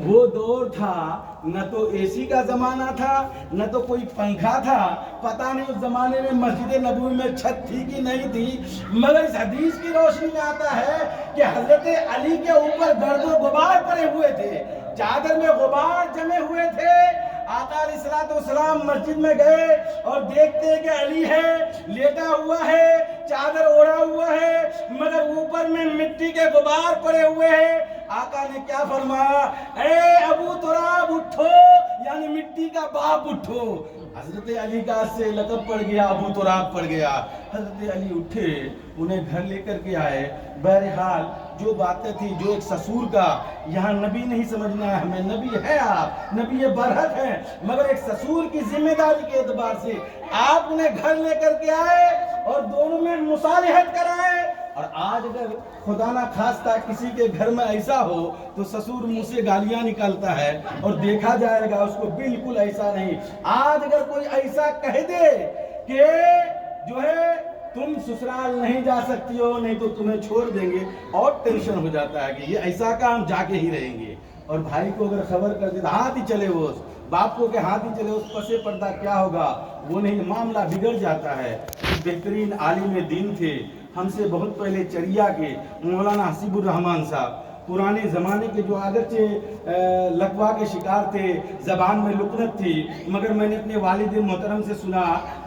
وہ دور تھا نہ تو एसी کا زمانہ تھا نہ تو کوئی پنکھا تھا، پتہ نہیں اس زمانے میں مسجد نبوی میں چھت تھی کہ نہیں تھی، مگر اس حدیث کی روشنی میں آتا ہے کہ حضرت علی کے اوپر گرد و غبار پڑے ہوئے تھے، چادر میں غبار جمے ہوئے تھے۔ آقا علیہ السلام مسجد میں گئے اور دیکھتے کہ علی ہے، لیٹا ہوا ہے، چادر اوڑھا ہوا ہے، مگر اوپر میں مٹی کے غبار پڑے ہوئے ہیں۔ آقا نے کیا فرمایا؟ اے ابو تراب اٹھو، یعنی مٹی کا باپ اٹھو۔ حضرت علی کا سے لقب پڑ گیا، ابو تراب پڑ گیا۔ حضرت علی اٹھے، انہیں گھر لے کر کے آئے۔ بہرحال جو باتیں تھی، جو ایک سسور کا، یہاں نبی نہیں سمجھنا ہے ہمیں، نبی ہے آپ، نبی برحق ہیں، مگر ایک سسور کی ذمہ داری کے اعتبار سے آپ انہیں گھر لے کر کے آئے اور دونوں میں مصالحت کرائے۔ اور آج اگر خدا نہ خواستہ کسی کے گھر میں ایسا ہو تو سسور منہ سے گالیاں نکالتا ہے اور دیکھا جائے گا اس کو بالکل ایسا نہیں۔ آج اگر کوئی ایسا کہہ دے کہ جو ہے تم سسرال نہیں جا سکتی ہو، نہیں تو تمہیں چھوڑ دیں گے، اور ٹینشن ہو جاتا ہے کہ یہ ایسا کام جا کے ہی رہیں گے۔ اور بھائی کو اگر خبر کر دے ہاتھ ہی چلے، وہ باپ کو کہ ہاتھ ہی چلے، اس پسے پردہ کیا ہوگا، وہ نہیں، معاملہ بگڑ جاتا ہے۔ بہترین عالم دین تھے، ہم سے بہت پہلے چریا کے مولانا حسیب الرحمان صاحب، پرانے زمانے کے جو اگرچہ لقوا کے شکار تھے، زبان میں لکنت تھی، مگر میں نے اپنے والد محترم سے سنا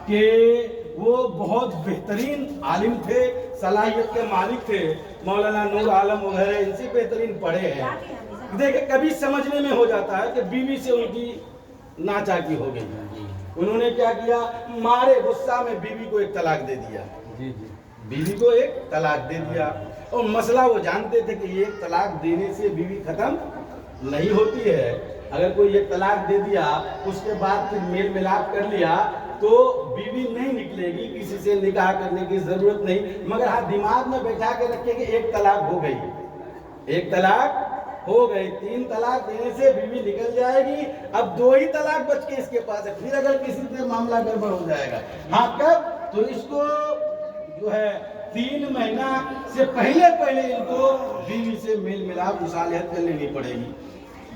کہ وہ بہت بہترین عالم تھے، صلاحیت کے مالک تھے۔ مولانا نور عالم وغیرہ ان سے بہترین پڑھے ہیں۔ دیکھیں کبھی سمجھنے میں ہو جاتا ہے کہ بیوی سے ان کی ناچاکی ہو گئی، انہوں نے کیا کیا، مارے غصہ میں بیوی کو ایک طلاق دے دیا، بیوی کو ایک طلاق دے دیا۔ اور مسئلہ وہ جانتے تھے کہ یہ طلاق دینے سے بیوی ختم نہیں ہوتی ہے، اگر کوئی ایک طلاق دے دیا اس کے بعد پھر میل ملاپ کر لیا تو بیوی نہیں نکلے گی، کسی سے نکاح کرنے کی ضرورت نہیں، مگر ہاں دماغ میں بیٹھا کے رکھے کہ ایک طلاق ہو گئی، ایک طلاق ہو گئی، 3 طلاق دینے سے بیوی نکل جائے گی، اب 2 ہی طلاق بچ کے اس کے پاس ہے، پھر اگر کسی سے معاملہ گڑبڑ ہو جائے گا، ہاں کب، تو اس کو جو ہے 3 مہینہ سے پہلے ان کو بیوی سے میل ملاپ مصالحت کر لینی پڑے گی۔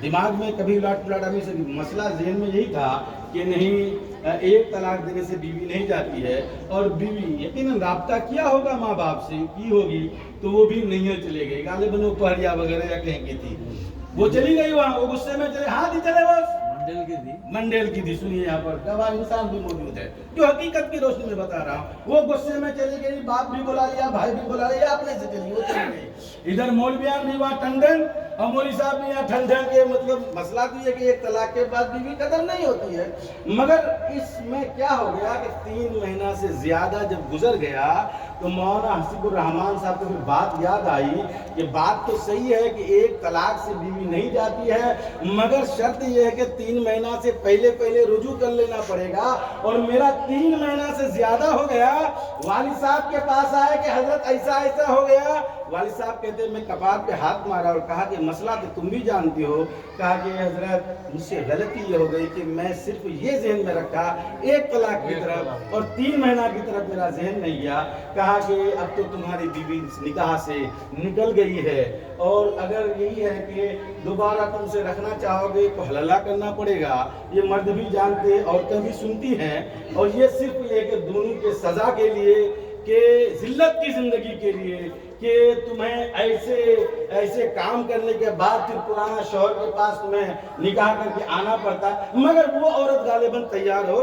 دماغ میں کبھی الاٹ پلاٹ نہیں سکتی، مسئلہ ذہن میں یہی تھا کہ نہیں، ایک طلاق دینے سے بیوی نہیں جاتی ہے، اور بیوی یقیناً رابطہ کیا ہوگا ماں باپ سے، کی ہوگی تو وہ بھی نہیں چلے گئی، غالباً وہ پہریا وغیرہ یا کہیں کی تھی، وہ چلی گئی وہاں، وہ غصے میں چلے، ہاتھ ہی چلے، وہ منڈیل کی تھی، سنیے یہاں پر گواہ انسان بھی موجود ہے جو حقیقت کی روشنی میں بتا رہا ہوں، وہ غصے میں چلی گئی، باپ بھی بلا لیا، بھائی بھی بلا لیا، اپنے سے چلی وہ چلی گئی، ادھر مولویان بھی وہاں ٹنڈن اور مولوی صاحب بھی یہاں ٹھنڈن کے، مطلب مسئلہ تو یہ کہ ایک طلاق کے بعد بیوی قدر نہیں ہوتی ہے، مگر اس میں کیا ہو گیا کہ 3 مہینہ سے زیادہ جب گزر گیا تو مولانا حسیب الرحمان صاحب کو پھر بات یاد آئی کہ بات تو صحیح ہے کہ ایک طلاق سے بیوی نہیں جاتی ہے، مگر شرط یہ ہے کہ 3 مہینہ سے پہلے رجوع کر لینا پڑے گا، اور میرا 3 مہینہ سے زیادہ ہو گیا۔ والد صاحب کے پاس آئے کہ حضرت ایسا ہو گیا، والد صاحب کہتے ہیں میں کپار پہ ہاتھ مارا اور کہا کہ مسئلہ تو تم بھی جانتی ہو، کہا کہ حضرت مجھ سے غلطی یہ ہو گئی کہ میں صرف یہ ذہن میں رکھا ایک طلاق کی طرف اور 3 مہینہ کی طرف میرا ذہن نہیں گیا، کہا کہ اب تو تمہاری بیوی نکاح سے نکل گئی ہے، اور اگر یہی ہے کہ دوبارہ تم سے رکھنا چاہو گے تو حلالہ کرنا پڑے گا، یہ مرد بھی جانتے، عورتیں بھی سنتی ہیں، اور یہ صرف یہ کہ دونوں کے سزا کے لیے، کہ ذلت کی زندگی کے لیے، کہ تمہیں ایسے کام کرنے کے بعد پھر پرانا شوہر کے پاس تمہیں نکاح کر کے آنا پڑتا، مگر وہ عورت غالباً تیار ہو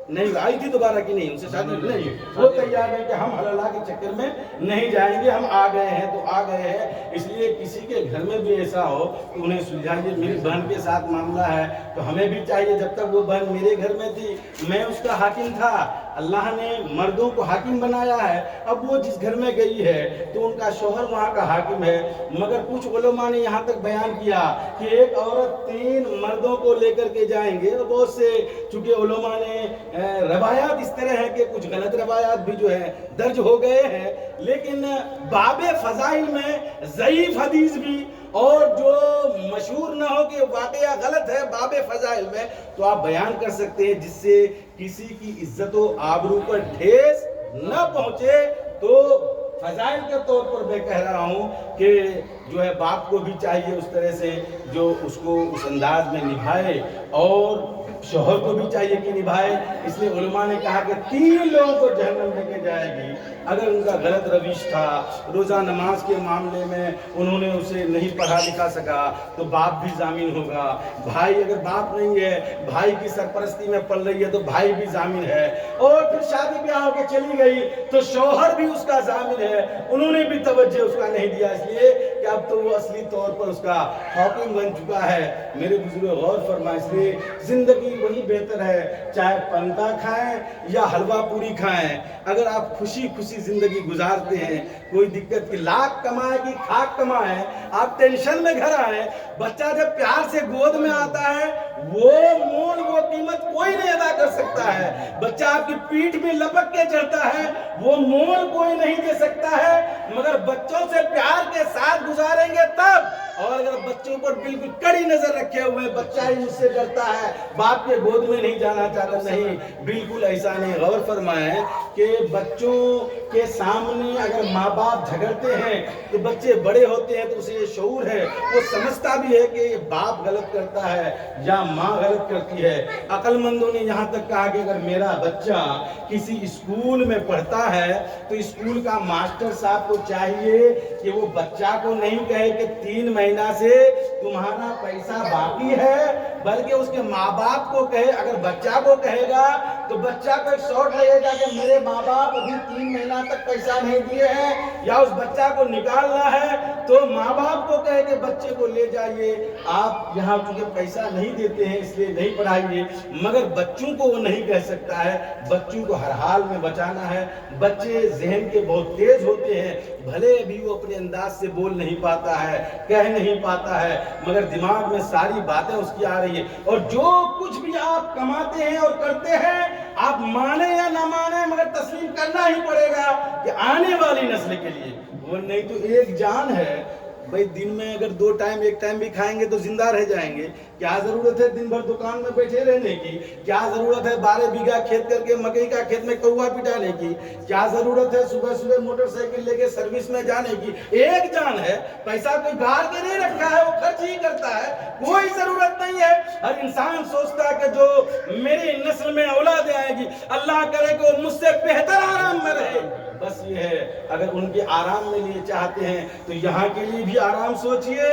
نہیں آئی تھی دوبارہ کی نہیں، ان سے شادی نہیں، وہ تیار ہے کہ ہم حلالہ کے چکر میں نہیں جائیں گے، ہم آ گئے ہیں تو آ گئے ہیں۔ اس لیے کسی کے گھر میں بھی ایسا ہو تو انہیں سلجھائیے، میری بہن کے ساتھ معاملہ ہے تو ہمیں بھی چاہیے، جب تک وہ بہن میرے گھر میں تھی میں اس کا حاکم تھا، اللہ نے مردوں کو حاکم بنایا ہے، اب وہ جس گھر میں گئی ہے تو ان کا شوہر وہاں کا حاکم ہے، مگر کچھ علماء نے یہاں تک بیان کیا کہ ایک عورت 3 مردوں کو لے کر کے جائیں گے، اور بہت سے چونکہ علماء نے روایات اس طرح ہے کہ کچھ غلط روایات بھی جو ہے درج ہو گئے ہیں، لیکن باب فضائل میں ضعیف حدیث بھی، اور جو مشہور نہ ہو کہ واقعہ غلط ہے باب فضائل میں، تو آپ بیان کر سکتے ہیں جس سے کسی کی عزت و آبرو پر ٹھیس نہ پہنچے، تو फजाइल के तौर पर मैं कह रहा हूँ कि जो है बाप को भी चाहिए उस तरह से जो उसको उस अंदाज में निभाए, और शोहर को भी चाहिए कि निभाए। इसलिए उलमा ने कहा कि 3 लोगों को जहन्नम लेके जाएगी। अगर उनका गलत रविश था, रोज़ा नमाज के मामले में उन्होंने उसे नहीं पढ़ा लिखा सका, तो बाप भी जामिन होगा। भाई अगर बाप नहीं है, भाई की सरपरस्ती में पल रही है, तो भाई भी जामिन है। और फिर शादी ब्याह होकर चली गई तो शौहर भी उसका जामिन है, उन्होंने भी तवज्जो उसका नहीं दिया, इसलिए कि अब तो वो असली तौर पर उसका हाकिम बन चुका है। मेरे बुजुर्ग गौर फरमाए, इसलिए जिंदगी वही बेहतर है, चाहे पंता खाएं या हलवा पूरी खाएं, अगर आप खुशी खुशी जिंदगी गुजारते हैं, कोई दिक्कत की लाख कमाए कि खाक कमाए, आप टेंशन में घर आए, बच्चा जब प्यार से गोद में आता है, वो मोल वो कीमत कोई नहीं अदा कर सकता है। बच्चा आपकी पीठ में लपक के चढ़ता है, वो मोल कोई नहीं दे सकता है। मगर बच्चों से प्यार के साथ गुजारेंगे तब, और अगर बच्चों पर बिल्कुल कड़ी नजर रखे हुए, बच्चा ही मुझसे डरता है, बाप के गोद में नहीं जाना चाहता, नहीं, बिल्कुल ऐसा नहीं। गौर फरमाएं कि बच्चों के सामने अगर माँ बाप झगड़ते हैं तो बच्चे बड़े होते हैं तो उसे ये शऊर है, वो समझता भी है कि ये बाप गलत करता है या माँ गलत करती है। अक्लमंदों ने यहाँ तक कहा कि अगर मेरा बच्चा किसी स्कूल में पढ़ता है तो स्कूल का मास्टर साहब को चाहिए कि वो बच्चा को नहीं कहे कि 3 महीना से तुम्हारा पैसा बाकी है, बल्कि उसके माँ बाप को कहे। अगर बच्चा को कहेगा तो बच्चा को एक शॉट लगेगा कि मेरे माँ बाप अभी 3 महीना तक पैसा नहीं दिए हैं, या उस बच्चा को निकालना है तो माँ बाप को कहे कि बच्चे को ले जाइए, आप यहाँ चूंकि पैसा नहीं देते हैं इसलिए नहीं पढ़ाइए। मगर बच्चों को वो नहीं कह सकता है, बच्चों को हर हाल में बचाना है। बच्चे जहन के बहुत तेज होते हैं, भले भी वो अपने अंदाज से बोल नहीं पाता है, कह नहीं पाता है, मगर दिमाग में सारी बातें उसकी आ रही है। और जो कुछ भी आप कमाते हैं और करते हैं, आप माने या ना माने, मगर तस्लीम करना ही पड़ेगा कि आने वाली नस्ल के लिए वो नहीं तो एक जान है। भाई दिन में अगर 2 टाइम 1 टाइम भी खाएंगे तो जिंदा रह जाएंगे। क्या जरूरत है दिन भर दुकान में बैठे रहने की? क्या जरूरत है 12 बीघा खेत करके मकई का खेत में कौवा पिटाने की? क्या जरूरत है सुबह सुबह मोटरसाइकिल लेके सर्विस में जाने की? एक जान है, पैसा कोई गाड़ के नहीं रखा है, वो खर्च ही करता है, कोई जरूरत नहीं है। हर इंसान सोचता है कि जो मेरी नस्ल में औलाद आएगी, अल्लाह करे कि वो मुझसे बेहतर आराम में रहे। बस ये है, अगर उनके आराम में लिए चाहते हैं तो यहाँ के लिए भी आराम सोचिए,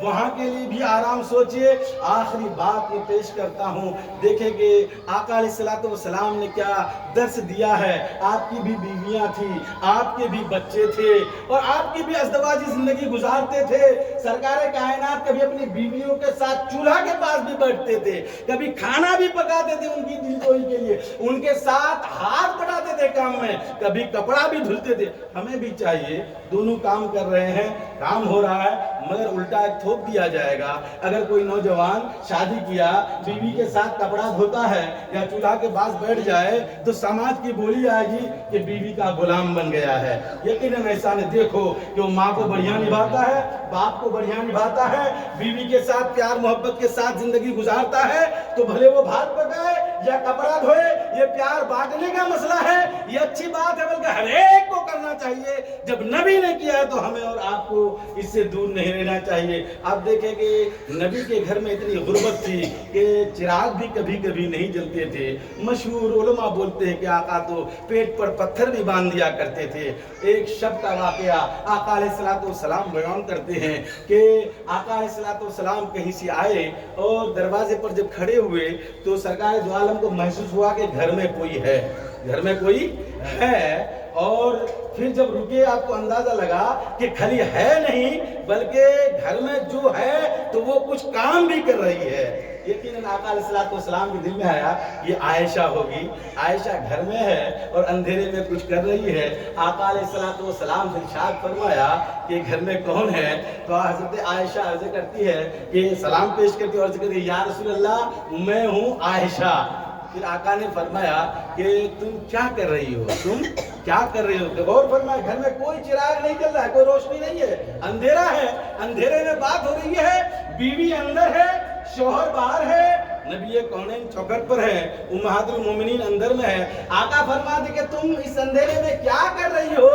वहाँ के लिए भी आराम सोचिए। आखिरी बात मैं पेश करता हूँ, देखें कि आका अलैहिस्सलातु वस्सलाम ने क्या दर्स दिया है। आपकी भी बीवियाँ थी, आपके भी बच्चे थे, और आपकी भी अज़दवाजी जिंदगी गुजारते थे। सरकार कायनात कभी अपनी बीवियों के साथ चूल्हा के पास भी बैठते थे, कभी खाना भी पकाते थे उनकी दिलजोई के लिए, उनके साथ हाथ बढ़ाते थे काम में, कभी कपड़ा भी धुलते थे। हमें भी चाहिए, दोनों काम कर रहे हैं, काम हो रहा है, मगर उल्टा एक थोप दिया जाएगा। अगर कोई नौजवान शादी किया, बीवी के साथ कपड़ा धोता है या चूल्हा के पास बैठ जाए तो समाज की बोली आएगी कि बीवी का गुलाम बन गया है। यकीनन ऐसा नहीं। देखो कि वो माँ को बढ़िया निभाता है, बाप को बढ़िया निभाता है, बीवी के साथ प्यार मोहब्बत के साथ जिंदगी गुजारता है, तो भले वो भात पकाए या कपड़ा धोए, ये प्यार बांटने का मसला है, ये अच्छी बात है, बल्कि हर एक को करना चाहिए। जब नबी ने किया है तो हमें और आपको इससे दूर नहीं रहना चाहिए। आप देखें कि नबी के घर में इतनी गुर्बत थी कि चिराग भी कभी कभी नहीं जलते थे। मशहूर उलमा बोलते हैं कि आका तो पेट पर पत्थर भी बांध दिया करते थे। एक शब का वाकया आका अलैहिस्सलातु वस्सलाम बयान करते हैं कि आका अलैहिस्सलातु वस्सलाम कहीं से आए और दरवाजे पर जब खड़े हुए तो सरकार दो आलम को महसूस हुआ कि घर में कोई है, घर में कोई है। और फिर जब रुके आपको अंदाजा लगा कि खाली है नहीं, बल्कि घर में जो है तो वो कुछ काम भी कर रही है। यकीनन आका अलैहिस्सलातु वस्सलाम के दिल में आया ये आयशा होगी, आयशा घर में है और अंधेरे में कुछ कर रही है। आका अलैहिस्सलातु वस्सलाम से इरशाद फरमाया कि घर में कौन है? तो हज़रत आयशा अर्ज करती है कि सलाम पेश करती है, अर्ज करती है या रसूल अल्लाह मैं हूँ आयशा। फिर आका ने फरमाया कि तुम क्या कर रही हो, तुम क्या कर रही हो? तो गौर फरमाया घर में कोई चिराग नहीं जल रहा है, कोई रोशनी नहीं है, अंधेरा है। अंधेरे में बात हो रही है, बीवी अंदर है, शौहर बाहर है, नबी कौनैन चौखट पर है, उम्महातुल मोमिनीन अंदर में है। आका फरमाते कि तुम इस अंधेरे में क्या कर रही हो?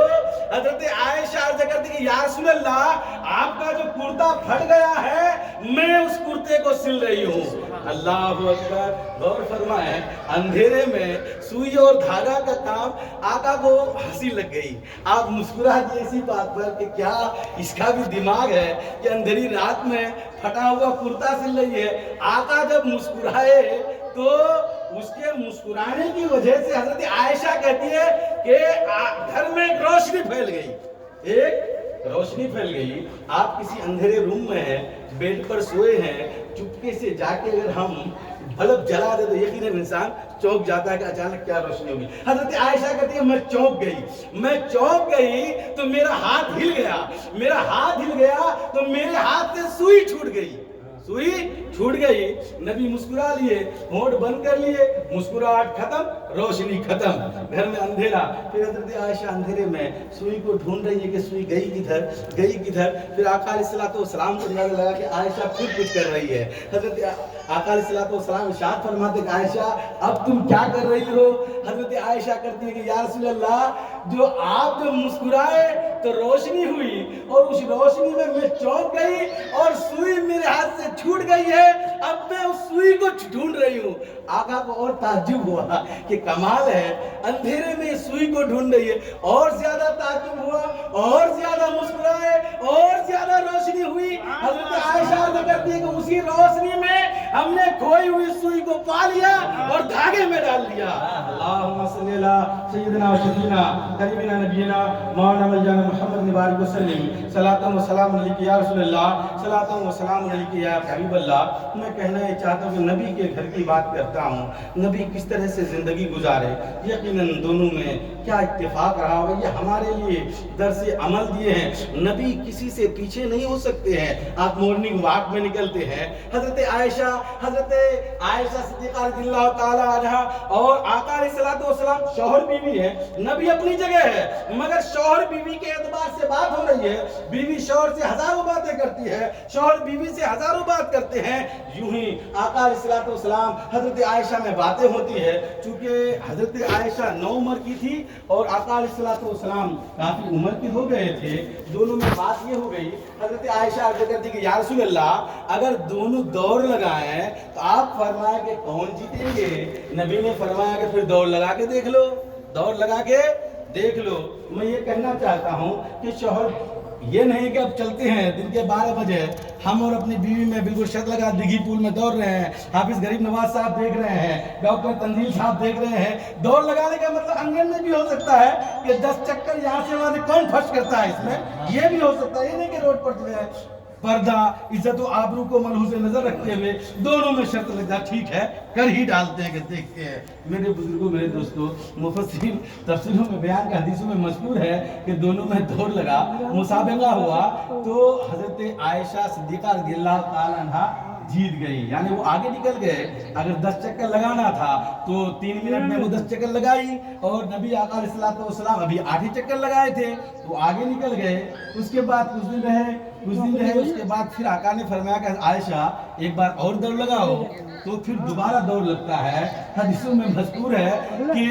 हजरत आयशा अर्ज करती कि या रसूल अल्लाह, आपका जो कुर्ता फट गया है, मैं उस कुर्ते को सिल रही हूँ। अल्लाह अकबर। गौर फरमाए, अंधेरे में सुई और धागा का काम आका को हंसी लग गई। आप मुस्कुरा दिए इसी बात पर कि क्या इसका भी दिमाग है कि अंधेरी रात में फटा हुआ कुर्ता सिल रही है। आका जब मुस्कुराए तो उसके मुस्कुराने की वजह से हजरत आयशा कहती है कि घर में एक रोशनी फैल गई, एक रोशनी फैल गई। आप किसी अंधेरे रूम में हैं, बेड पर सोए हैं, चुपके से जाके अगर हम बल्ब जला दे तो यकीनन इंसान चौंक जाता है कि अचानक क्या रोशनी होगी। हजरत आयशा कहती है मैं चौंक गई तो मेरा हाथ हिल गया तो मेरे हाथ से सुई छूट गई। नबी मुस्कुरा लिए, होंठ बंद कर लिए, मुस्कुराहट खत्म, रोशनी खत्म, घर में अंधेरा। फिर हजरत आयशा अंधेरे में सुई को ढूंढ रही है कि सुई गई किधर। फिर आका अलैहिस्सलाम को अंदाजा लगा कि आयशा खुद कुछ कर रही है। हजरत आका अलैहिस्सलाम इरशाद फरमाते कि आयशा अब तुम क्या कर रही हो? हजरत आयशा करती है कि या रसूल अल्लाह, जो मुस्कुराए तो रोशनी हुई और उस रोशनी में मैं चौंक गई और सुई मेरे हाथ से छूट गई है। अब मैं उस सुई को ढूंढ रही हूँ। आका को और ताज्जुब हुआ कि कमाल है, अंधेरे में सुई को ढूंढ रही है। और ज्यादा ताज्जुब हुआ, और ज्यादा मुस्कुराए, और ज्यादा रोशनी हुई। हजरत आयशा कहती है कि उसी रोशनी में हमने खोई हुई सुई को पा लिया और धागे में डाल दिया। अल्लाहुम्मा सल्ली अला सय्यिदिना व शफीना हबीबिना नबीना मौलाना मौलाना मुहम्मद बारिक वसल्लम सलातन व सलाम अलैका या रसूल अल्लाह, सलातन व सलाम अलैका या हबीब अल्लाह। मैं कहना ये चाहता हूँ कि नबी के घर की बात करता हूँ। नबी किस तरह से जिंदगी गुजारे, यकीनन दोनों में क्या इत्तेफाक रहा होगा। ये हमारे लिए दर्से अमल दिए हैं। नबी किसी से पीछे नहीं हो सकते हैं। आप मॉर्निंग वॉक में निकलते हैं, हजरत आयशा सिद्दीक़ा रज़ियल्लाहु ताला अन्हा और आका अलैहिस्सलातु वस्सलाम शौहर बीवी है। नबी अपनी जगह है, मगर शौहर बीवी के एतबार से बात हो रही है। बीवी शौहर से हजारों बातें करती है, शौहर बीवी से हजारों बात करते हैं। यूं ही आका अलैहिस्सलातु वस्सलाम हजरत आयशा में बातें होती है। चूंकि हजरत आयशा 9 उम्र की थी और आका अलैहिस्सलातु वस्सलाम काफी उम्र के हो गए थे। दोनों में बात ये हो गई, हजरत आयशा अर्ज करती कि या रसूल अल्लाह, अगर दोनों दौड़ लगाएं तो आप फरमाया कि कौन जीतेंगे? नबी ने फरमाया कि फिर दौड़ लगा के देख लो। मैं ये कहना चाहता हूँ कि शौहर ये नहीं कि अब चलते हैं दिन के 12 बजे हम और अपनी बीवी में बिल्कुल शर्त लगा दिघी पुल में दौड़ रहे हैं, हाफिज गरीब नवाज साहब देख रहे हैं, डॉक्टर तंजील साहब देख रहे हैं। दौड़ लगाने का मतलब आंगन में भी हो सकता है कि 10 चक्कर यहाँ से वहां से कौन फर्स्ट करता है, इसमें ये भी हो सकता है। ये नहीं कि रोड पर चले जाए। पर्दा, इज्जत और आबरू को मलहूज़ नजर रखते हुए दोनों में शर्त लग जाए, ठीक है कर ही डालते हैं कि देखते हैं। मेरे बुजुर्गों, मेरे दोस्तों, मुफस्सिरीन तफसीरों में बयान का हदीसों में मशहूर है कि दोनों में दौड़ लगा, मुसाबका हुआ तो हजरत आयशा सिद्दीक़ा रज़ियल्लाहु ताला अन्हा जीत गई, यानी वो आगे निकल गए। अगर 10 चक्कर लगाना था तो 3 मिनट में वो 10 चक्कर लगाई और नबी आका अलैहिस्सलातु वस्सलाम अभी 8 ही चक्कर लगाए थे तो आगे निकल गए। उसके बाद कुछ दिन रहे, उसके बाद फिर आका ने फरमाया कि आयशा एक बार और दौड़ लगाओ, तो फिर दोबारा दौड़ लगता है। हदीसों में मज़कूर है कि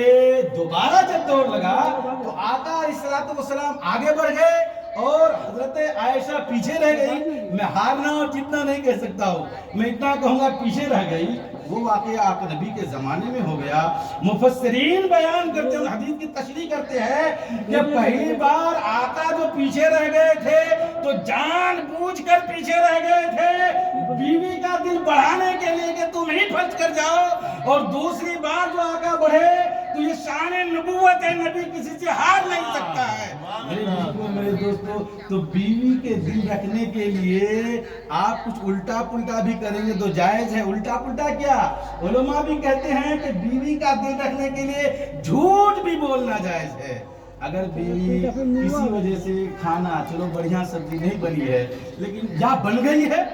दोबारा जब दौड़ लगा तो आका अलैहिस्सलातु वस्सलाम आगे बढ़ गए और हजरत आयशा पीछे रह गई। मैं हारना और जीतना नहीं कह सकता हूँ, मैं इतना कहूँगा पीछे रह गई। वो वाक़या आका नबी के ज़माने में हो गया। मुफस्सिरीन बयान करते हैं, हदीस की तशरीह करते हैं कि पहली बार आका जो पीछे रह गए थे तो जानबूझकर पीछे रह गए थे, बीवी का दिल बढ़ाने के लिए कि तुम ही फर्ज कर जाओ। और दूसरी बार जो आका बढ़े तो ये शान नबूवत है, नबी किसी से हार नहीं सकता है। मेरे दोस्तों, तो बीवी के दिल रखने के लिए आप कुछ उल्टा पुल्टा भी करेंगे तो जायज है। उल्टा पुल्टा क्या, उलमा भी कहते हैं कि बीवी का दिल रखने के लिए झूठ भी बोलना जायज है। अगर बीवी किसी वजह से खाना, चलो बढ़िया सब्जी नहीं बनी है लेकिन या बन गई है,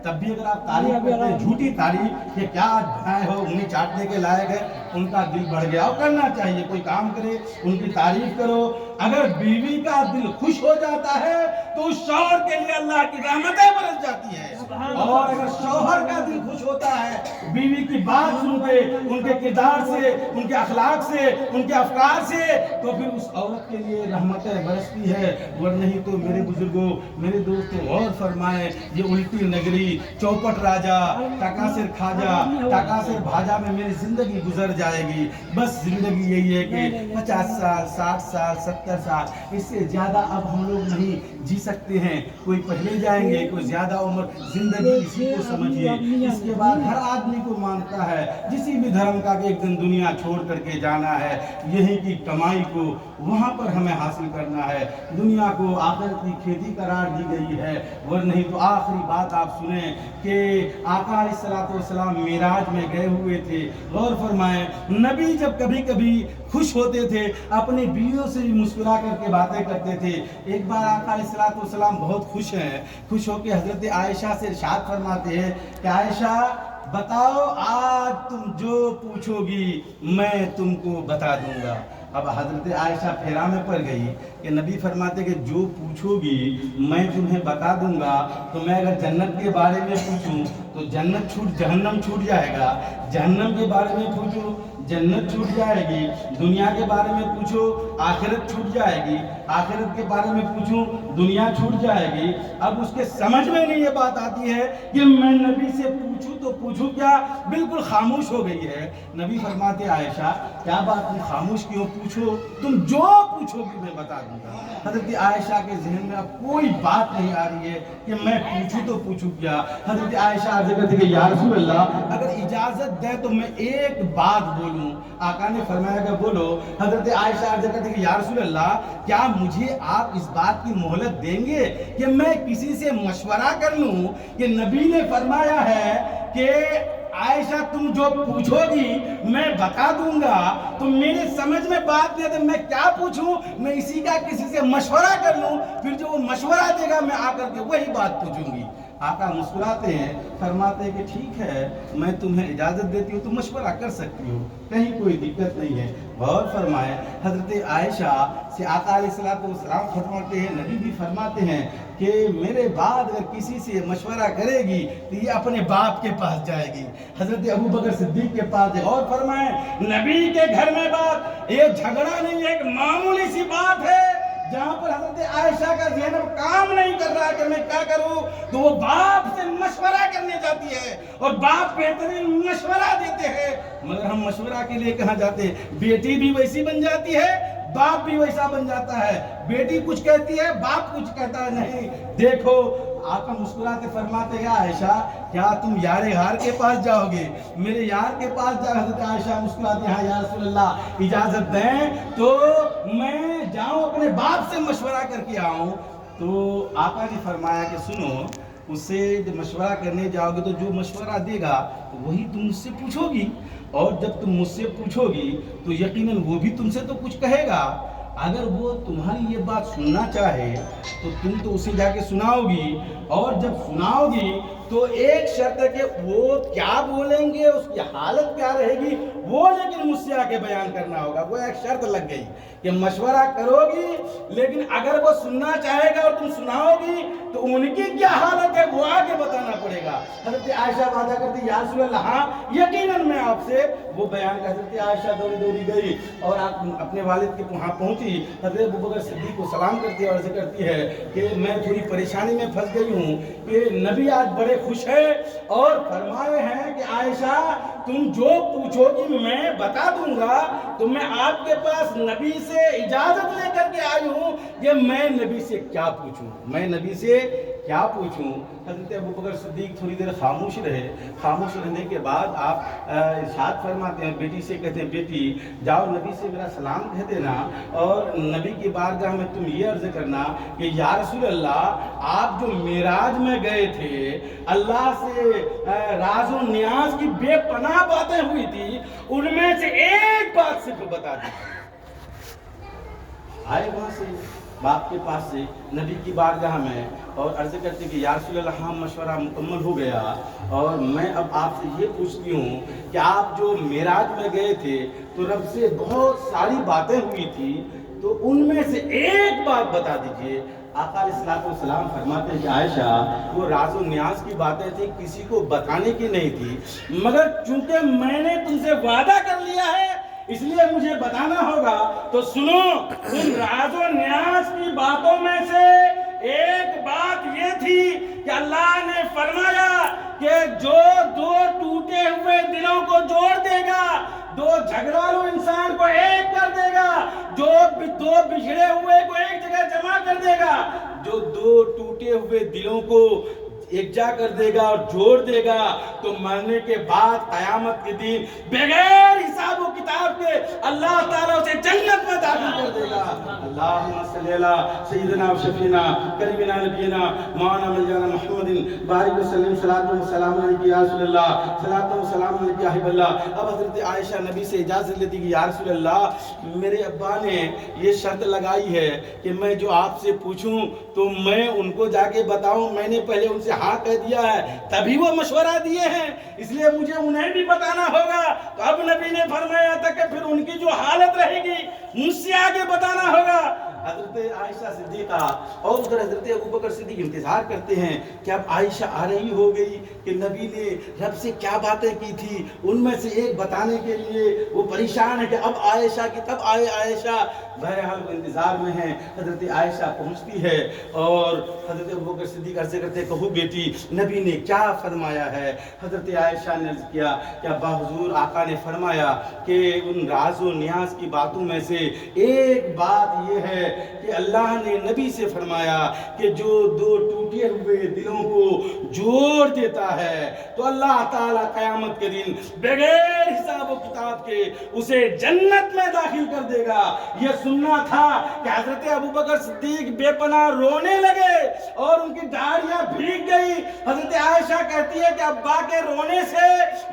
तब भी अगर आप तारीफ करते हैं, झूठी तारीफ कि क्या आज बनाए हो, उंगली चाटने के लायक है, उनका दिल बढ़ गया। और करना चाहिए, कोई काम करे उनकी तारीफ करो। अगर बीवी का दिल खुश हो जाता है तो उस शौहर के लिए अल्लाह की रहमतें बरस जाती है। और अगर शौहर का दिल खुश होता है बीवी की बात सुन के, उनके किरदार से, उनके अखलाक से, उनके अफकार से, तो फिर उस औरत के लिए रहमतें बरसती है। वरना नहीं तो मेरे बुजुर्गों, मेरे दोस्तों, और फरमाए ये उल्टी नगरी, चौपट राजा, टकासिर खाजा, टकासिर भाजा में मेरी जिंदगी गुजर जाएगी। बस जिंदगी यही है कि 50 साल, 60 साल, 70 साल, इससे ज्यादा अब हम लोग नहीं जी सकते हैं। कोई पहले जाएंगे, कोई ज्यादा उम्र, जिंदगी इसी को समझिए। इसके बाद हर आदमी को मानता है किसी भी धर्म का कि एक दिन दुनिया छोड़ करके जाना है, यही की कमाई को वहां पर हमें हासिल करना है। दुनिया को आखिरत की खेती करार दी गई है। और नहीं तो आखिरी बात आप सुने कि आका अलैहिस्सलाम मेराज में गए हुए थे। गौर फरमाएं, नबी जब कभी कभी खुश होते थे अपनी बीवियों से भी मुस्कुरा करके बातें करते थे। एक बार आका अलैहिस्सलाम बहुत खुश हैं, खुश होकर हजरत आयशा से इरशाद फरमाते हैं कि आयशा बताओ आज तुम जो पूछोगी मैं तुमको बता दूंगा। अब हजरत आयशा फेरा में पड़ गई कि नबी फरमाते कि जो पूछोगी मैं तुम्हें बता दूंगा। तो मैं अगर जन्नत के बारे में पूछूं तो जन्नत छूट, जहन्नम छूट जाएगा। जहन्नम के बारे में पूछूं, जन्नत छूट जाएगी। दुनिया के बारे में पूछो, आखिरत छूट जाएगी। आखिरत के बारे में पूछूं, दुनिया छूट जाएगी। अब उसके समझ में नहीं ये बात आती है कि मैं नबी से पूछूं तो पूछूं क्या, बिल्कुल खामोश हो गई है। नबी फरमाते आयशा क्या बात, तुम खामोश क्यों, पूछो, तुम जो पूछोगी मैं बता दूंगा। हजरत आयशा के जहन में अब कोई बात नहीं आ रही है कि मैं पूछूं तो पूछूं क्या। हजरत आयशा अर्ज़ करती कि या रसूल अल्लाह अगर इजाजत दे तो मैं एक बात बोलूं। आका ने फरमाया कि बोलो। हजरत आयशा अर्ज़ करती कि या रसूल अल्लाह क्या मुझे आप इस बात की मोहलत देंगे कि मैं किसी से मशवरा कर लूं कि नबी ने फरमाया है कि आयशा तुम जो पूछोगी मैं बता दूंगा। तो मेरे समझ में बात नहीं है तो मैं क्या पूछूं, मैं इसी का किसी से मशवरा कर लूं, फिर जो वो मशवरा देगा मैं आकर के वही बात पूछूंगी। आका मुस्कुराते हैं, फरमाते हैं कि ठीक है मैं तुम्हें इजाज़त देती हूँ, तुम मशवरा कर सकती हो, कहीं कोई दिक्कत नहीं है। गौर फरमाए हजरत आयशा से आका अलैहिस्सलाम फरमाते हैं, नबी भी फरमाते हैं कि मेरे बाद अगर किसी से मशवरा करेगी तो ये अपने बाप के पास जाएगी। हजरत अबू बकर सिद्दीक के पास जाए। और फरमाए नबी के घर में बात ये झगड़ा नहीं है, एक मामूली सी बात है जहां पर हजरत आयशा का ज़हन काम नहीं कर रहा कि मैं क्या करूं, तो वो बाप से मशवरा करने जाती है और बाप बेहतरीन मशवरा देते हैं। मगर हम मशवरा के लिए कहां जाते, बेटी भी वैसी बन जाती है, बाप भी वैसा बन जाता है। बेटी कुछ कहती है, बाप कुछ कहता है। नहीं, देखो आका मुस्कुराते फरमाते हैं आयशा क्या तुम यार यार के पास जाओगे, मेरे यार के पास जाओ। हजरत आयशा मुस्कुराते हैं या रसूल अल्लाह इजाजत दें तो मैं जाऊं अपने बाप से मशवरा करके आऊं। तो आका ने फरमाया कि सुनो, उससे जब मशवरा करने जाओगे तो जो मशवरा देगा वही तुम मुझसे पूछोगी, और जब तुम मुझसे पूछोगी तो यकीनन वो भी तुमसे तो कुछ कहेगा। अगर वो तुम्हारी ये बात सुनना चाहे तो तुम तो उसे जाके सुनाओगी, और जब सुनाओगी तो एक शर्त है कि वो क्या बोलेंगे, उसकी हालत क्या रहेगी, वो लेकिन मुझसे आके बयान करना होगा। वो एक शर्त लग गई कि मशवरा करोगी, लेकिन अगर वो सुनना चाहेगा और तुम सुनाओगी तो उनकी क्या हालत है वो आगे बताना पड़ेगा। हजरत आयशा वादा करती या रसूल अल्लाह हाँ यकीनन मैं आपसे वो बयान कर। हजरत आयशा दौड़ी दौड़ी गई और अपने वालिद के वहाँ पहुँची। हजरत अबू बकर सिद्दीक को सलाम करती है और अर्ज़ करती है कि मैं थोड़ी परेशानी में फंस गई हूँ कि नबी आज बड़े खुश है और फरमाए हैं कि आयशा तुम जो पूछोगी मैं बता दूंगा। तो मैं आपके पास नबी से इजाजत लेकर के आई हूँ कि मैं नबी से क्या पूछूं, मैं नबी से क्या पूछूं। हज़रत अबू बकर सिद्दीक थोड़ी देर खामोश रहे। खामोश रहने के बाद आप इरशाद फरमाते हैं, बेटी से कहते हैं बेटी जाओ नबी से मेरा सलाम कह देना, और नबी की बारगाह में तुम ये अर्ज़ करना कि या रसूल अल्लाह आप जो मेराज में गए थे, अल्लाह से राज़ो नियाज की बेपनाह बातें हुई थी, उनमें से एक बात सिर्फ बता दी। आए वहाँ से बाप के पास से नबी की बारगाह में और अर्ज़ करते कि या रसूल अल्लाह हाँ मशवरा मुकम्मल हो गया, और मैं अब आपसे ये पूछती हूँ कि आप जो मेराज में गए थे तो रब से बहुत सारी बातें हुई थी, तो उनमें से एक बात बता दीजिए। آقا علیہ السلام فرماتے ہیں کہ عائشہ وہ راز و نیاز کی باتیں تھی کسی کو بتانے کی نہیں تھی، مگر چونکہ میں نے تم سے وعدہ کر لیا ہے اس لیے مجھے بتانا ہوگا۔ تو سنو، ان راز و نیاز کی باتوں میں سے ایک بات یہ تھی کہ اللہ نے فرمایا کہ جو دو ٹوٹے ہوئے دلوں کو جوڑ دے گا، دو جھگڑالو انسان کو ایک کر دے گا، جو دو بچھڑے ہوئے کو ایک جگہ جمع کر دے گا، جو دو ٹوٹے ہوئے دلوں کو یکجا کر دے گا اور جوڑ دے گا، تو مرنے کے بعد قیامت کے دن بغیر حساب و کتاب کے اللہ تعالیٰ اسے جنت میں داخل کر دے گا۔ اللہم صلی اللہ سیدنا و شفینا کریمنا نبینا مولانا مولانا محمد بارک وسلم صلاۃ و سلام علیک یا رسول اللہ، صلاۃ و سلام علیک یا حبیب اللہ۔ اب حضرت عائشہ نبی سے اجازت لیتی کہ یا رسول اللہ، میرے ابا نے یہ شرط لگائی ہے کہ میں جو آپ سے پوچھوں تو میں ان کو جا کے بتاؤں، میں نے پہلے ان سے ہاں کہہ دیا ہے تبھی وہ مشورہ دیے ہیں، اس لیے مجھے انہیں بھی بتانا ہوگا۔ تو اب نبی نے فرمایا تھا کہ پھر ان کی جو حالت رہے گی مجھ سے آگے بتانا ہوگا۔ حضرت عائشہ صدیقہ اور ادھر حضرت ابوبکر صدیق انتظار کرتے ہیں کہ اب عائشہ آ رہی ہو گئی کہ نبی نے رب سے کیا باتیں کی تھی ان میں سے ایک بتانے کے لیے وہ پریشان ہے کہ اب عائشہ کی تب آئے عائشہ۔ بہرحال وہ انتظار میں ہیں، حضرت عائشہ پہنچتی ہے اور حضرت ابوبکر صدیق عرض کرتے کہو بیٹی نبی نے کیا فرمایا ہے؟ حضرت عائشہ نے عرض کیا کہ ابا حضور آقا نے فرمایا کہ ان راز و نیاز کی باتوں میں سے ایک بات یہ ہے کہ اللہ نے نبی سے فرمایا کہ جو دو ٹوٹے ہوئے دلوں کو جوڑ دیتا ہے تو اللہ تعالیٰ قیامت کے دن بغیر حساب و کتاب کے اسے جنت میں داخل کر دے گا۔ یہ سننا تھا کہ حضرت ابوبکر صدیق بے پناہ رونے لگے اور ان کی دھاڑیاں بھیگ گئی۔ حضرت عائشہ کہتی ہے کہ ابا کے رونے سے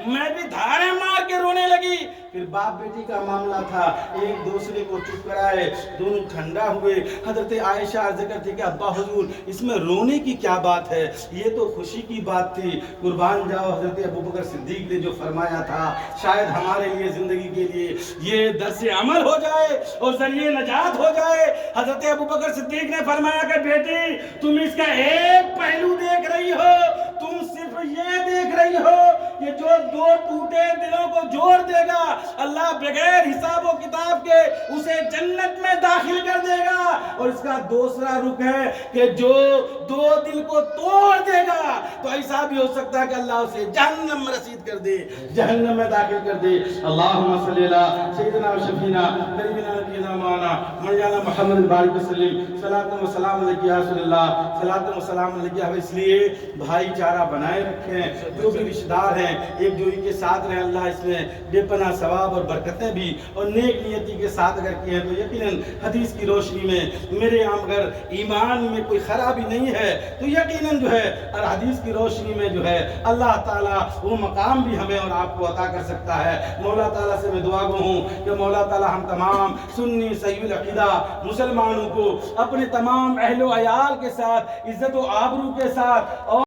میں بھی دھاڑیں مار کے رونے لگی۔ پھر باپ بیٹی کا معاملہ تھا، ایک دوسرے کو چپ کرائے، دونوں ٹھنڈا ہوئے۔ حضرت عائشہ عرض کرتی کہ ابا حضور اس میں رونے کی کیا بات ہے، یہ تو خوشی کی بات تھی۔ قربان جاؤ حضرت ابوبکر صدیق نے جو فرمایا تھا شاید ہمارے لیے زندگی کے لیے یہ درس عمل ہو جائے اور ذریعہ نجات ہو جائے۔ حضرت ابوبکر صدیق نے فرمایا کہ بیٹی تم اس کا ایک پہلو دیکھ رہی ہو، تم صرف یہ دیکھ رہی ہو کہ جو دو ٹوٹے دلوں کو جوڑ دے گا اللہ بغیر حساب و کتاب کے اسے جنت میں داخل کر دے گا، اور اس کا دوسرا رخ ہے کہ جو دو دل کو توڑ دے گا تو ایسا بھی ہو سکتا ہے کہ اللہ اسے جہنم میں رسید کر دے، جہنم میں داخل کر دے۔ اللہم صلی اللہ سیدنا و شفینا کریمنا نبینا مولانا مولانا محمد بارک وسلم صلاۃ و سلام علیک یا رسول اللہ، صلاۃ و سلام علیک یا۔ اس لیے بھائی چارہ بنائے رکھیں، جو بھی رشتہ دار ہیں ایک دوسرے کے ساتھ رہیں، اللہ اس میں بے پناہ ثواب اور برکتیں بھی اور نیک نیتی کے ساتھ اگر کیے ہیں تو یقیناً حدیث کی روشنی میں میرے یہاں اگر ایمان میں کوئی خرابی نہیں ہے تو یقیناً جو ہے اور حدیث کی روشنی میں جو ہے اللہ تعالیٰ وہ مقام بھی ہمیں اور آپ کو عطا کر سکتا ہے۔ مولا تعالیٰ سے میں دعا گو ہوں کہ مولا تعالیٰ ہم تمام سنی صحیح العقیدہ مسلمانوں کو اپنے تمام اہل و عیال کے ساتھ عزت و آبرو کے ساتھ اور